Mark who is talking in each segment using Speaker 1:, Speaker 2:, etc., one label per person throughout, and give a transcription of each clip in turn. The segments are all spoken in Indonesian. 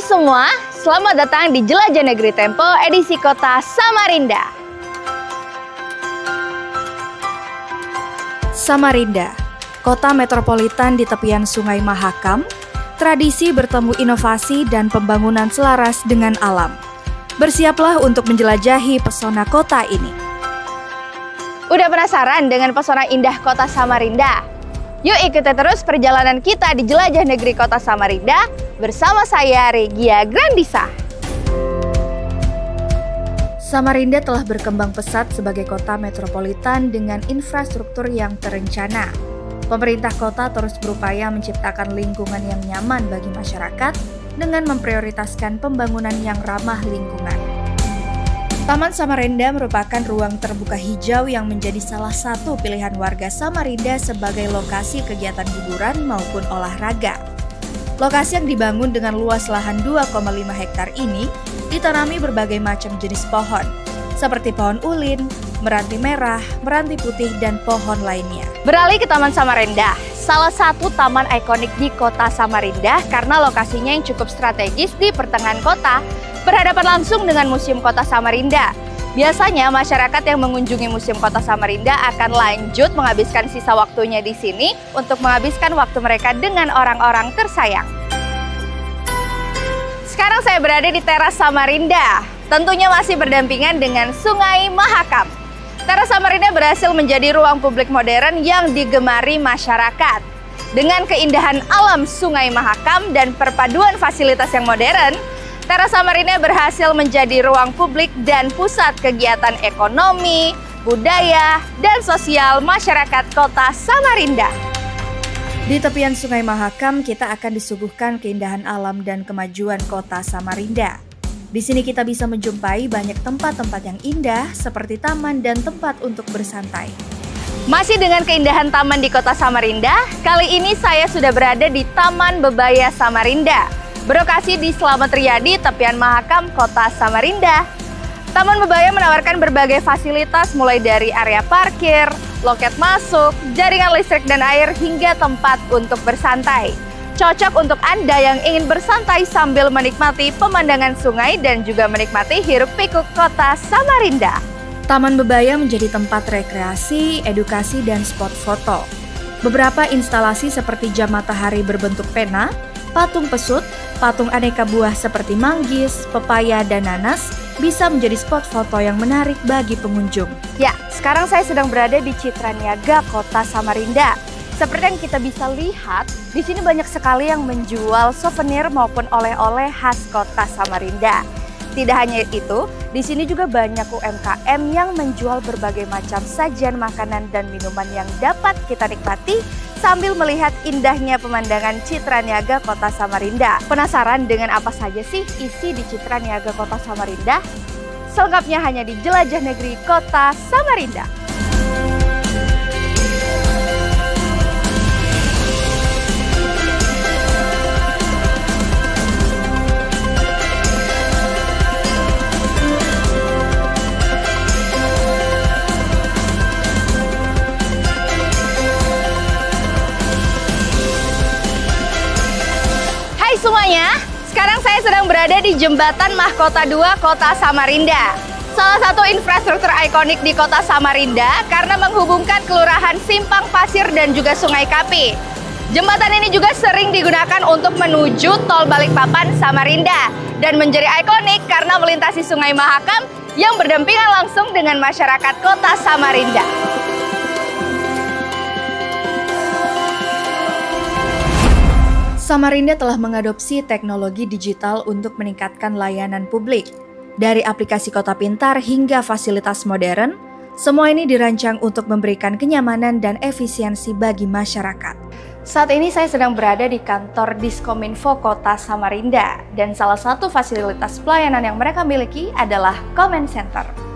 Speaker 1: semua, selamat datang di Jelajah Negeri Tempo edisi Kota Samarinda.
Speaker 2: Samarinda, kota metropolitan di tepian Sungai Mahakam, tradisi bertemu inovasi dan pembangunan selaras dengan alam. Bersiaplah untuk menjelajahi pesona kota ini.
Speaker 1: Udah penasaran dengan pesona indah kota Samarinda? Yuk ikuti terus perjalanan kita di Jelajah Negeri Kota Samarinda bersama saya Regia Grandisa.
Speaker 2: Samarinda telah berkembang pesat sebagai kota metropolitan dengan infrastruktur yang terencana. Pemerintah kota terus berupaya menciptakan lingkungan yang nyaman bagi masyarakat dengan memprioritaskan pembangunan yang ramah lingkungan. Taman Samarinda merupakan ruang terbuka hijau yang menjadi salah satu pilihan warga Samarinda sebagai lokasi kegiatan hiburan maupun olahraga. Lokasi yang dibangun dengan luas lahan 2,5 hektar ini ditanami berbagai macam jenis pohon, seperti pohon ulin, meranti merah, meranti putih, dan pohon lainnya.
Speaker 1: Beralih ke Taman Samarinda, salah satu taman ikonik di kota Samarinda karena lokasinya yang cukup strategis di pertengahan kota, berhadapan langsung dengan Museum Kota Samarinda. Biasanya masyarakat yang mengunjungi Museum Kota Samarinda akan lanjut menghabiskan sisa waktunya di sini untuk menghabiskan waktu mereka dengan orang-orang tersayang. Sekarang saya berada di teras Samarinda, tentunya masih berdampingan dengan Sungai Mahakam. Teras Samarinda berhasil menjadi ruang publik modern yang digemari masyarakat. Dengan keindahan alam Sungai Mahakam dan perpaduan fasilitas yang modern, Teras Samarinda berhasil menjadi ruang publik dan pusat kegiatan ekonomi, budaya, dan sosial masyarakat kota Samarinda.
Speaker 2: Di tepian Sungai Mahakam, kita akan disuguhkan keindahan alam dan kemajuan kota Samarinda. Di sini kita bisa menjumpai banyak tempat-tempat yang indah seperti taman dan tempat untuk bersantai.
Speaker 1: Masih dengan keindahan taman di kota Samarinda, kali ini saya sudah berada di Taman Bebaya Samarinda, berlokasi di Slamet Riyadi, tepian Mahakam, kota Samarinda. Taman Bebaya menawarkan berbagai fasilitas mulai dari area parkir, loket masuk, jaringan listrik dan air, hingga tempat untuk bersantai. Cocok untuk Anda yang ingin bersantai sambil menikmati pemandangan sungai dan juga menikmati hiruk-pikuk kota Samarinda.
Speaker 2: Taman Bebaya menjadi tempat rekreasi, edukasi, dan spot foto. Beberapa instalasi seperti jam matahari berbentuk pena, patung pesut, patung aneka buah seperti manggis, pepaya, dan nanas bisa menjadi spot foto yang menarik bagi pengunjung.
Speaker 1: Ya, sekarang saya sedang berada di Citra Niaga, kota Samarinda. Seperti yang kita bisa lihat, di sini banyak sekali yang menjual souvenir maupun oleh-oleh khas kota Samarinda. Tidak hanya itu, di sini juga banyak UMKM yang menjual berbagai macam sajian makanan dan minuman yang dapat kita nikmati sambil melihat indahnya pemandangan Citra Niaga Kota Samarinda. Penasaran dengan apa saja sih isi di Citra Niaga Kota Samarinda? Selengkapnya hanya di Jelajah Negeri Kota Samarinda. Semuanya, sekarang saya sedang berada di Jembatan Mahkota 2 Kota Samarinda. Salah satu infrastruktur ikonik di Kota Samarinda karena menghubungkan Kelurahan Simpang Pasir dan juga Sungai Kapi. Jembatan ini juga sering digunakan untuk menuju Tol Balikpapan Samarinda dan menjadi ikonik karena melintasi Sungai Mahakam yang berdampingan langsung dengan masyarakat Kota Samarinda.
Speaker 2: Samarinda telah mengadopsi teknologi digital untuk meningkatkan layanan publik. Dari aplikasi kota pintar hingga fasilitas modern, semua ini dirancang untuk memberikan kenyamanan dan efisiensi bagi masyarakat.
Speaker 1: Saat ini saya sedang berada di kantor Diskominfo Kota Samarinda, dan salah satu fasilitas pelayanan yang mereka miliki adalah Comment Center.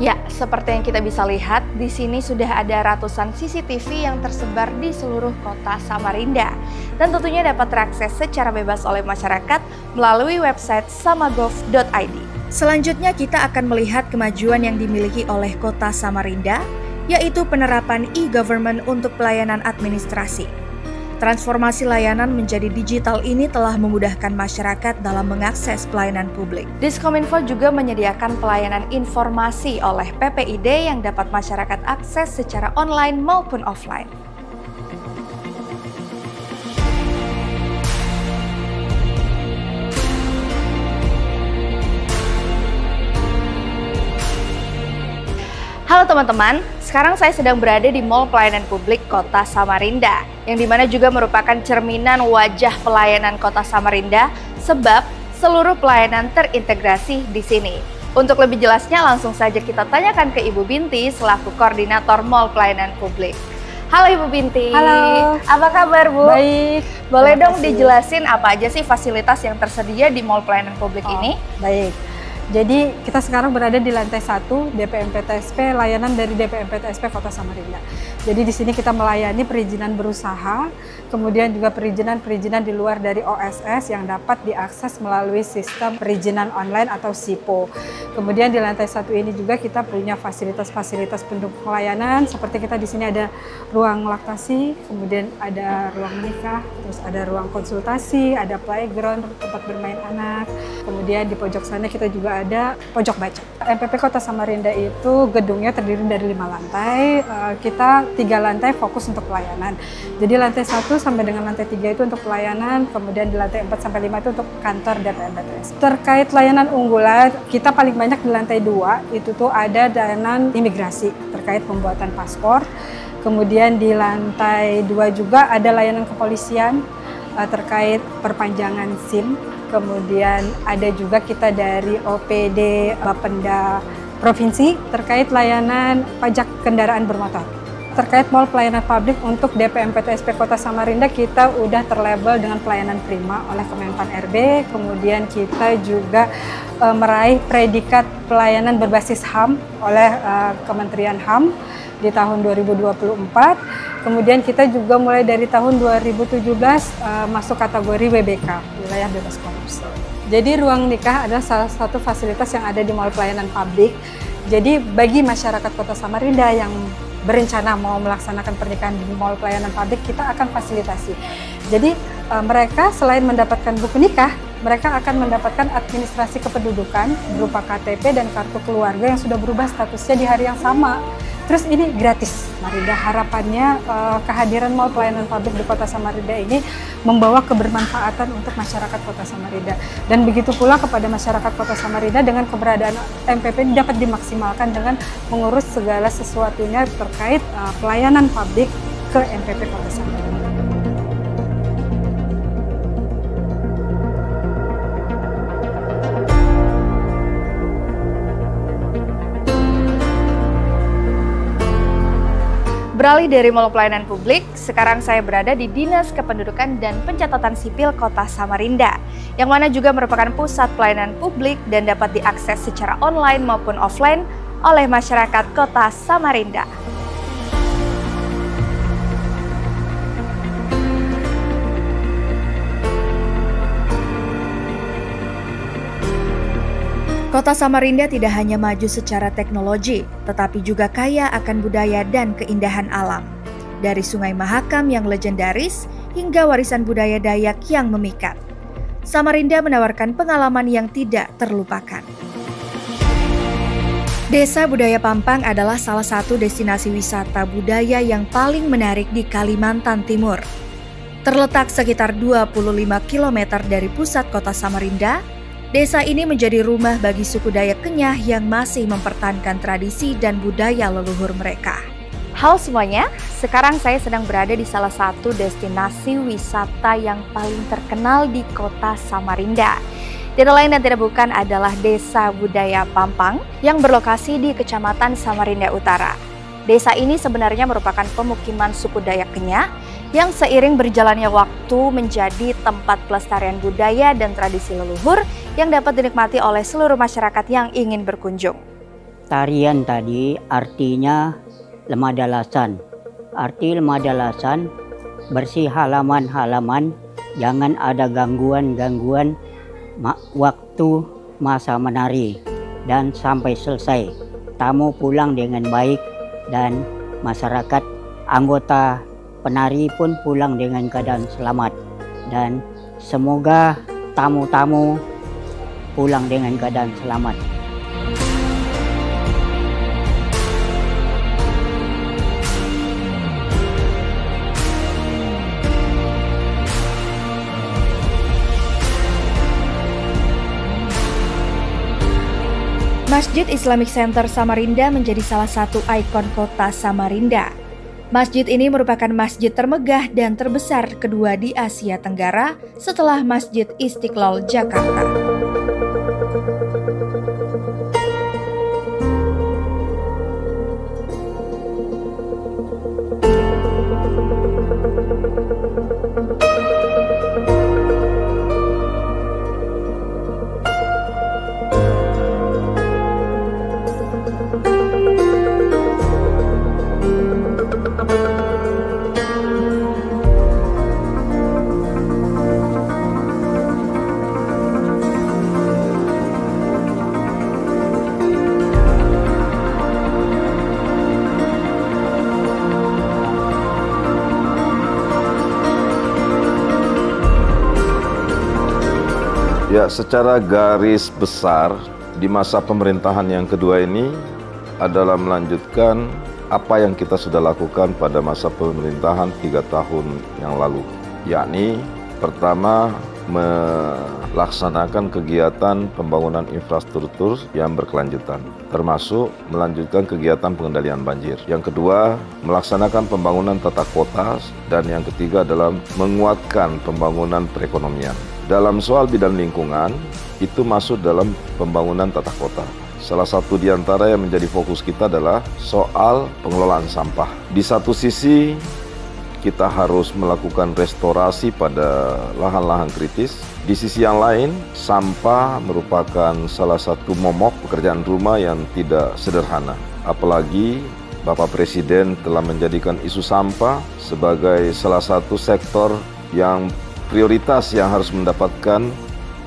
Speaker 1: Ya, seperti yang kita bisa lihat, di sini sudah ada ratusan CCTV yang tersebar di seluruh kota Samarinda. Dan tentunya dapat terakses secara bebas oleh masyarakat melalui website samagov.id.
Speaker 2: Selanjutnya kita akan melihat kemajuan yang dimiliki oleh kota Samarinda, yaitu penerapan e-government untuk pelayanan administrasi. Transformasi layanan menjadi digital ini telah memudahkan masyarakat dalam mengakses pelayanan publik.
Speaker 1: Diskominfo juga menyediakan pelayanan informasi oleh PPID yang dapat masyarakat akses secara online maupun offline. Halo teman-teman, sekarang saya sedang berada di Mall Pelayanan Publik Kota Samarinda, yang dimana juga merupakan cerminan wajah pelayanan Kota Samarinda, sebab seluruh pelayanan terintegrasi di sini. Untuk lebih jelasnya, langsung saja kita tanyakan ke Ibu Binti selaku Koordinator Mall Pelayanan Publik. Halo Ibu Binti.
Speaker 3: Halo.
Speaker 1: Apa kabar Bu?
Speaker 3: Baik.
Speaker 1: Boleh dong dijelasin apa aja sih fasilitas yang tersedia di Mall Pelayanan Publik ini?
Speaker 3: Baik. Jadi kita sekarang berada di lantai 1 DPMPTSP, layanan dari DPMPTSP Kota Samarinda. Jadi di sini kita melayani perizinan berusaha, kemudian juga perizinan di luar dari OSS yang dapat diakses melalui sistem perizinan online atau SIPO. Kemudian di lantai 1 ini juga kita punya fasilitas-fasilitas pendukung pelayanan, seperti kita di sini ada ruang laktasi, kemudian ada ruang menikah, terus ada ruang konsultasi, ada playground, tempat bermain anak. Kemudian di pojok sana kita juga ada pojok baca. MPP Kota Samarinda itu gedungnya terdiri dari 5 lantai, kita 3 lantai fokus untuk pelayanan. Jadi lantai 1 sampai dengan lantai 3 itu untuk pelayanan, kemudian di lantai 4 sampai 5 itu untuk kantor DPMPTS. Terkait layanan unggulan, kita paling banyak di lantai 2, itu tuh ada layanan imigrasi terkait pembuatan paspor. Kemudian di lantai 2 juga ada layanan kepolisian terkait perpanjangan SIM. Kemudian ada juga kita dari OPD Bapenda Provinsi terkait layanan pajak kendaraan bermotor. Terkait mall pelayanan publik untuk DPMPTSP Kota Samarinda, kita udah terlabel dengan pelayanan prima oleh Kemenpan RB. Kemudian kita juga meraih predikat pelayanan berbasis HAM oleh Kementerian HAM di tahun 2024. Kemudian kita juga mulai dari tahun 2017 masuk kategori WBK, wilayah bebas korupsi. Jadi ruang nikah adalah salah satu fasilitas yang ada di mall pelayanan publik. Jadi bagi masyarakat Kota Samarinda yang berencana mau melaksanakan pernikahan di mall pelayanan publik, kita akan fasilitasi. Jadi mereka selain mendapatkan buku nikah, mereka akan mendapatkan administrasi kependudukan berupa KTP dan kartu keluarga yang sudah berubah statusnya di hari yang sama. Terus ini gratis. Samarinda, harapannya kehadiran mall pelayanan publik di Kota Samarinda ini membawa kebermanfaatan untuk masyarakat Kota Samarinda. Dan begitu pula kepada masyarakat Kota Samarinda, dengan keberadaan MPP ini dapat dimaksimalkan dengan mengurus segala sesuatunya terkait pelayanan publik ke MPP Kota Samarinda.
Speaker 1: Beralih dari Mall Pelayanan Publik, sekarang saya berada di Dinas Kependudukan dan Pencatatan Sipil Kota Samarinda, yang mana juga merupakan pusat pelayanan publik dan dapat diakses secara online maupun offline oleh masyarakat Kota Samarinda.
Speaker 2: Kota Samarinda tidak hanya maju secara teknologi, tetapi juga kaya akan budaya dan keindahan alam. Dari Sungai Mahakam yang legendaris hingga warisan budaya Dayak yang memikat. Samarinda menawarkan pengalaman yang tidak terlupakan. Desa Budaya Pampang adalah salah satu destinasi wisata budaya yang paling menarik di Kalimantan Timur. Terletak sekitar 25 km dari pusat kota Samarinda, desa ini menjadi rumah bagi suku Dayak Kenyah yang masih mempertahankan tradisi dan budaya leluhur mereka.
Speaker 1: Halo semuanya, sekarang saya sedang berada di salah satu destinasi wisata yang paling terkenal di Kota Samarinda. Tidak lain dan tidak bukan adalah Desa Budaya Pampang yang berlokasi di Kecamatan Samarinda Utara. Desa ini sebenarnya merupakan pemukiman suku Dayak Kenyah yang seiring berjalannya waktu menjadi tempat pelestarian budaya dan tradisi leluhur yang dapat dinikmati oleh seluruh masyarakat yang ingin berkunjung.
Speaker 4: Tarian tadi artinya lemah dalasan. Arti lemah dalasan, bersih halaman-halaman, jangan ada gangguan-gangguan waktu masa menari, dan sampai selesai tamu pulang dengan baik dan masyarakat anggota penari pun pulang dengan keadaan selamat, dan semoga tamu-tamu pulang dengan keadaan selamat.
Speaker 2: Masjid Islamic Center Samarinda menjadi salah satu ikon kota Samarinda. Masjid ini merupakan masjid termegah dan terbesar kedua di Asia Tenggara setelah Masjid Istiqlal Jakarta.
Speaker 5: Ya, secara garis besar di masa pemerintahan yang kedua ini adalah melanjutkan apa yang kita sudah lakukan pada masa pemerintahan 3 tahun yang lalu. Yakni pertama, melaksanakan kegiatan pembangunan infrastruktur yang berkelanjutan, termasuk melanjutkan kegiatan pengendalian banjir. Yang kedua, melaksanakan pembangunan tata kota, dan yang ketiga adalah menguatkan pembangunan perekonomian. Dalam soal bidang lingkungan, itu masuk dalam pembangunan tata kota. Salah satu di antara yang menjadi fokus kita adalah soal pengelolaan sampah. Di satu sisi, kita harus melakukan restorasi pada lahan-lahan kritis. Di sisi yang lain, sampah merupakan salah satu momok pekerjaan rumah yang tidak sederhana. Apalagi Bapak Presiden telah menjadikan isu sampah sebagai salah satu sektor yang prioritas yang harus mendapatkan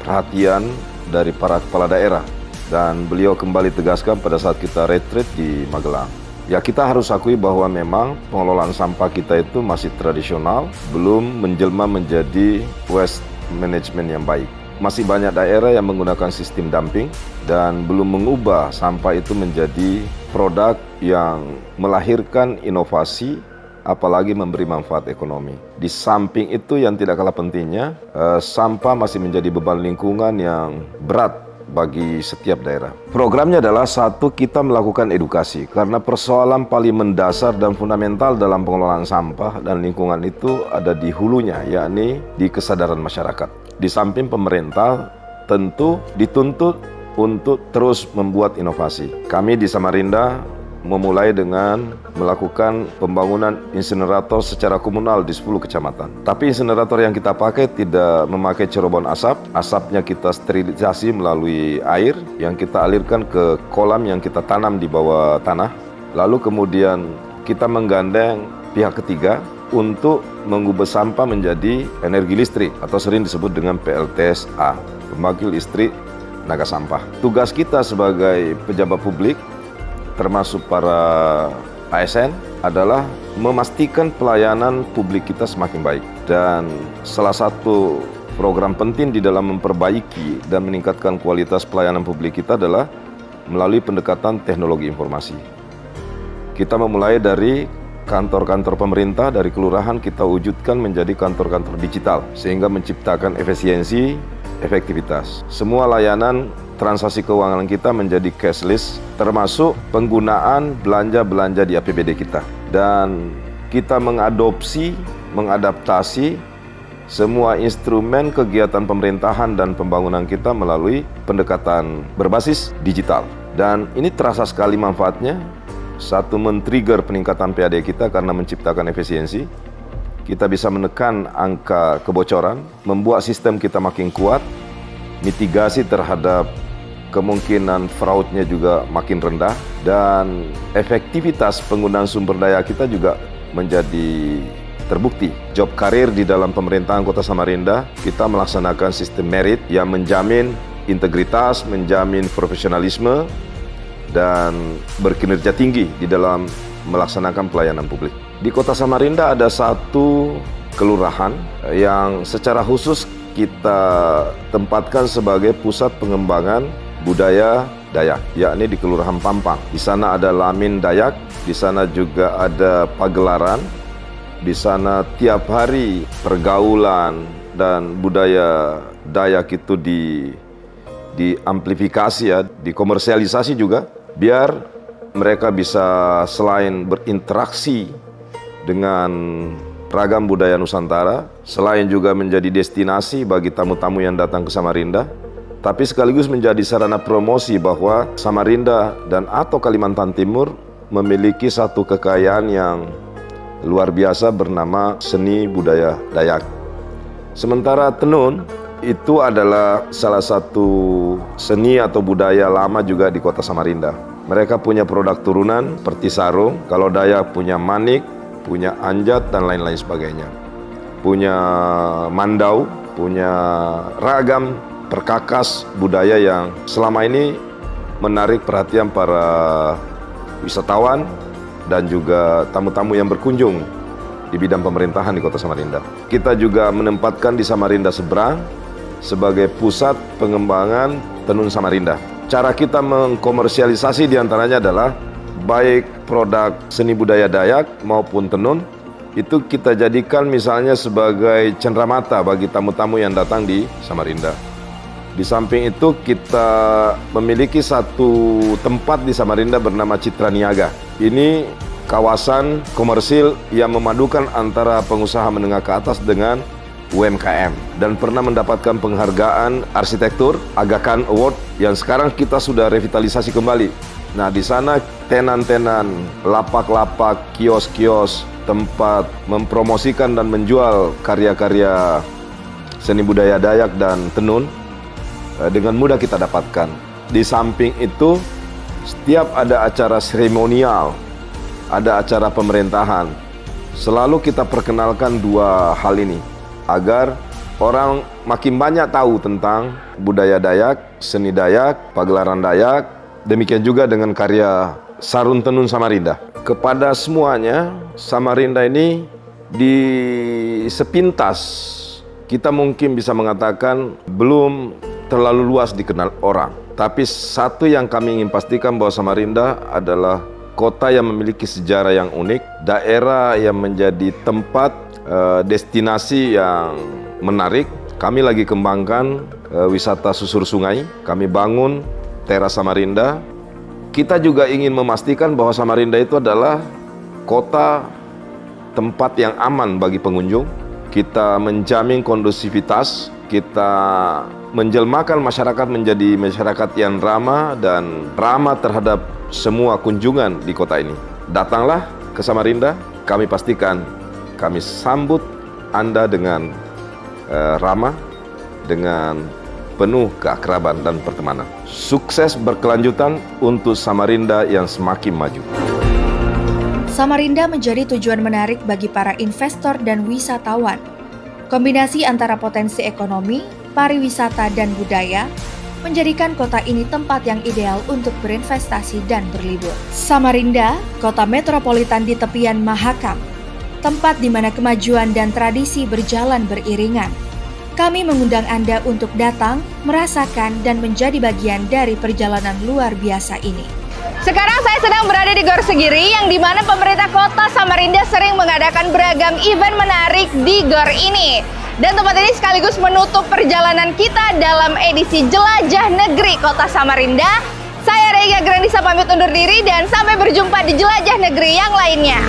Speaker 5: perhatian dari para kepala daerah. Dan beliau kembali tegaskan pada saat kita retreat di Magelang. Ya, kita harus akui bahwa memang pengelolaan sampah kita itu masih tradisional, belum menjelma menjadi waste management yang baik. Masih banyak daerah yang menggunakan sistem dumping dan belum mengubah sampah itu menjadi produk yang melahirkan inovasi, apalagi memberi manfaat ekonomi. Di samping itu yang tidak kalah pentingnya, sampah masih menjadi beban lingkungan yang berat bagi setiap daerah. Programnya adalah satu, kita melakukan edukasi, karena persoalan paling mendasar dan fundamental dalam pengelolaan sampah dan lingkungan itu ada di hulunya, yakni di kesadaran masyarakat. Di samping pemerintah tentu dituntut untuk terus membuat inovasi. Kami di Samarinda memulai dengan melakukan pembangunan insinerator secara komunal di 10 kecamatan. Tapi insinerator yang kita pakai tidak memakai cerobon asap. Asapnya kita sterilisasi melalui air yang kita alirkan ke kolam yang kita tanam di bawah tanah. Lalu kemudian kita menggandeng pihak ketiga untuk mengubah sampah menjadi energi listrik atau sering disebut dengan PLTSA, pembangkit listrik tenaga sampah. Tugas kita sebagai pejabat publik termasuk para ASN adalah memastikan pelayanan publik kita semakin baik. Dan salah satu program penting di dalam memperbaiki dan meningkatkan kualitas pelayanan publik kita adalah melalui pendekatan teknologi informasi. Kita memulai dari kantor-kantor pemerintah, dari kelurahan kita wujudkan menjadi kantor-kantor digital, sehingga menciptakan efisiensi, efektivitas. Semua layanan transaksi keuangan kita menjadi cashless, termasuk penggunaan belanja-belanja di APBD kita. Dan kita mengadaptasi semua instrumen kegiatan pemerintahan dan pembangunan kita melalui pendekatan berbasis digital. Dan ini terasa sekali manfaatnya. Satu, men-trigger peningkatan PAD kita karena menciptakan efisiensi. Kita bisa menekan angka kebocoran, membuat sistem kita makin kuat, mitigasi terhadap kemungkinan fraudnya juga makin rendah, dan efektivitas penggunaan sumber daya kita juga menjadi terbukti. Job karir di dalam pemerintahan Kota Samarinda, kita melaksanakan sistem merit yang menjamin integritas, menjamin profesionalisme, dan berkinerja tinggi di dalam melaksanakan pelayanan publik. Di Kota Samarinda ada satu kelurahan yang secara khusus kita tempatkan sebagai pusat pengembangan budaya Dayak, yakni di Kelurahan Pampang. Di sana ada Lamin Dayak, di sana juga ada pagelaran, di sana tiap hari pergaulan dan budaya Dayak itu diamplifikasi ya, dikomersialisasi juga, biar mereka bisa selain berinteraksi dengan ragam budaya Nusantara, selain juga menjadi destinasi bagi tamu-tamu yang datang ke Samarinda, tapi sekaligus menjadi sarana promosi bahwa Samarinda dan atau Kalimantan Timur memiliki satu kekayaan yang luar biasa bernama seni budaya Dayak. Sementara tenun itu adalah salah satu seni atau budaya lama juga di Kota Samarinda. Mereka punya produk turunan seperti sarung, kalau Dayak punya manik, punya anjat dan lain-lain sebagainya. Punya mandau, punya ragam perkakas budaya yang selama ini menarik perhatian para wisatawan dan juga tamu-tamu yang berkunjung di bidang pemerintahan di Kota Samarinda. Kita juga menempatkan di Samarinda Seberang sebagai pusat pengembangan tenun Samarinda. Cara kita mengkomersialisasi diantaranya adalah baik produk seni budaya Dayak maupun tenun, itu kita jadikan misalnya sebagai cenderamata bagi tamu-tamu yang datang di Samarinda. Di samping itu kita memiliki satu tempat di Samarinda bernama Citra Niaga. Ini kawasan komersil yang memadukan antara pengusaha menengah ke atas dengan UMKM dan pernah mendapatkan penghargaan arsitektur Aga Khan Award yang sekarang kita sudah revitalisasi kembali. Nah, di sana tenan-tenan, lapak-lapak, kios-kios, tempat mempromosikan dan menjual karya-karya seni budaya Dayak dan tenun dengan mudah kita dapatkan. Di samping itu, setiap ada acara seremonial, ada acara pemerintahan, selalu kita perkenalkan dua hal ini agar orang makin banyak tahu tentang budaya Dayak, seni Dayak, pagelaran Dayak. Demikian juga dengan karya sarung tenun Samarinda. Kepada semuanya, Samarinda ini di sepintas kita mungkin bisa mengatakan belum terlalu luas dikenal orang. Tapi satu yang kami ingin pastikan bahwa Samarinda adalah kota yang memiliki sejarah yang unik, daerah yang menjadi tempat destinasi yang menarik. Kami lagi kembangkan wisata susur sungai, kami bangun Teras Samarinda. Kita juga ingin memastikan bahwa Samarinda itu adalah kota tempat yang aman bagi pengunjung. Kita menjamin kondusivitas, kita menjelmakan masyarakat menjadi masyarakat yang ramah dan ramah terhadap semua kunjungan di kota ini. Datanglah ke Samarinda, kami pastikan kami sambut Anda dengan ramah, dengan penuh keakraban dan pertemanan. Sukses berkelanjutan untuk Samarinda yang semakin maju.
Speaker 2: Samarinda menjadi tujuan menarik bagi para investor dan wisatawan. Kombinasi antara potensi ekonomi, pariwisata, dan budaya menjadikan kota ini tempat yang ideal untuk berinvestasi dan berlibur. Samarinda, kota metropolitan di tepian Mahakam, tempat di mana kemajuan dan tradisi berjalan beriringan. Kami mengundang Anda untuk datang, merasakan, dan menjadi bagian dari perjalanan luar biasa ini.
Speaker 1: Sekarang saya sedang berada di Gor Segiri, yang dimana pemerintah kota Samarinda sering mengadakan beragam event menarik di Gor ini. Dan tempat ini sekaligus menutup perjalanan kita dalam edisi Jelajah Negeri Kota Samarinda. Saya Rega Grandisa pamit undur diri dan sampai berjumpa di Jelajah Negeri yang lainnya.